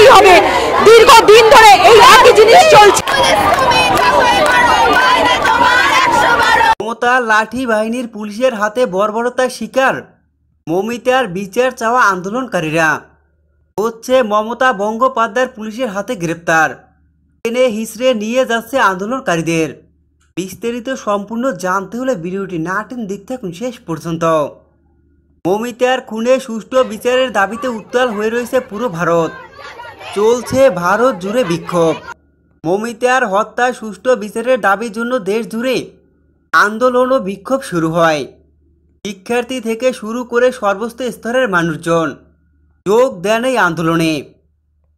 পেতেই হবে। দীর্ঘদিন ধরে এই একই জিনিস চলছে। মমতা লাঠি বাহিনীর পুলিশের হাতে বর্বরতার শিকার। মমিতার বিচার চাওয়া আন্দোলনকারীরা। হচ্ছে মমতা বন্দ্যোপাধ্যায়ের পুলিশের হাতে গ্রেপ্তার। টেনে হিসড়ে নিয়ে যাচ্ছে আন্দোলনকারীদের। বিস্তারিত সম্পূর্ণ জানতে হলে ভিডিওটি না টেনে দেখতে থাকুন শেষ পর্যন্ত। মমিতার খুনে সুষ্ঠু বিচারের দাবিতে উত্তাল হয়ে রয়েছে পুরো ভারত। চলছে ভারত জুড়ে বিক্ষোভ। মমিতার হত্যায় সুষ্ঠু বিচারের দাবির জন্য দেশ জুড়ে আন্দোলন ও বিক্ষোভ শুরু হয়। শিক্ষার্থী থেকে শুরু করে সর্বস্ত স্তরের মানুষজন যোগ দেন এই আন্দোলনে।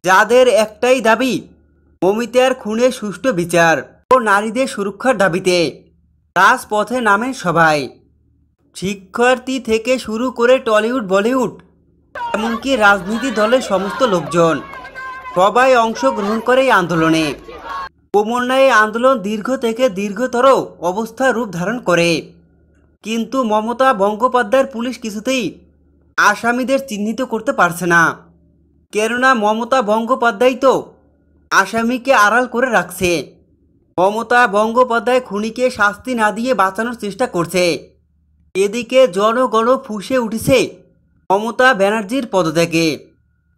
যাদের একটাই দাবি, মমিতার খুনে সুষ্ঠু বিচার ও নারীদের সুরক্ষার দাবিতে রাজপথে নামেন সবাই। শিক্ষার্থী থেকে শুরু করে টলিউড, বলিউড, এমনকি রাজনীতি দলের সমস্ত লোকজন সবাই অংশগ্রহণ করে এই আন্দোলনে। ক্রমান্বয়ে এই আন্দোলন দীর্ঘ থেকে দীর্ঘতর অবস্থা রূপ ধারণ করে। কিন্তু মমতা বন্দ্যোপাধ্যায়ের পুলিশ কিছুতেই আসামিদের চিহ্নিত করতে পারছে না। কেননা মমতা বন্দ্যোপাধ্যায় তো আসামিকে আড়াল করে রাখছে। মমতা বন্দ্যোপাধ্যায় খুনিকে শাস্তি না দিয়ে বাঁচানোর চেষ্টা করছে। এদিকে জনগণ ফুঁসে উঠেছে মমতা ব্যানার্জির পদত্যাগে।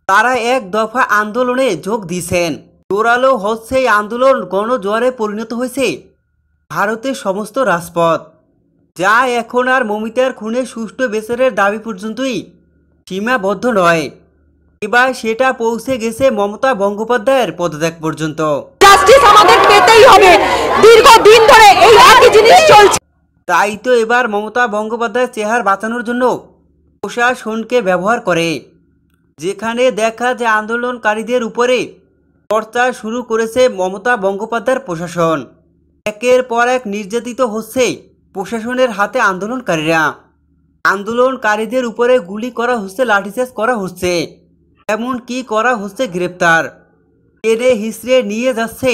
তারা এক দফা আন্দোলনে যোগ দিয়েছেন। জোরালো হচ্ছে এই আন্দোলন, গণজোয়ারে পরিণত হয়েছে ভারতের সমস্ত রাজপথ। যা এখন আর মমিতার খুনে সুষ্ঠু বিচারের দাবি পর্যন্তই সীমাবদ্ধ নয়, এবার সেটা পৌঁছে গেছে মমতা বন্দ্যোপাধ্যায়ের পদত্যাগ পর্যন্ত। জাস্টিস আমাদের পেতেই হবে। দীর্ঘদিন ধরে এই একই জিনিস চলছে। তাই তো এবার মমতা বন্দ্যোপাধ্যায়ের চেহারা বাঁচানোর জন্য প্রশাসনকে ব্যবহার করে। যেখানে দেখা যায় আন্দোলনকারীদের উপরে চর্চা শুরু করেছে মমতা বন্দ্যোপাধ্যায়ের প্রশাসন। একের পর এক নির্যাতিত হচ্ছে প্রশাসনের হাতে আন্দোলনকারীরা। আন্দোলনকারীদের উপরে গুলি করা হচ্ছে, লাঠিচার্জ করা হচ্ছে, এমনকি করা হচ্ছে গ্রেপ্তার। টেনে হিসড়ে নিয়ে যাচ্ছে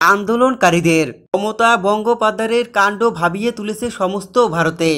আন্দোলনকারীদের। মমতা বন্দ্যোপাধ্যায়ের কাণ্ড ভাবিয়ে তুলেছে সমস্ত ভারতে।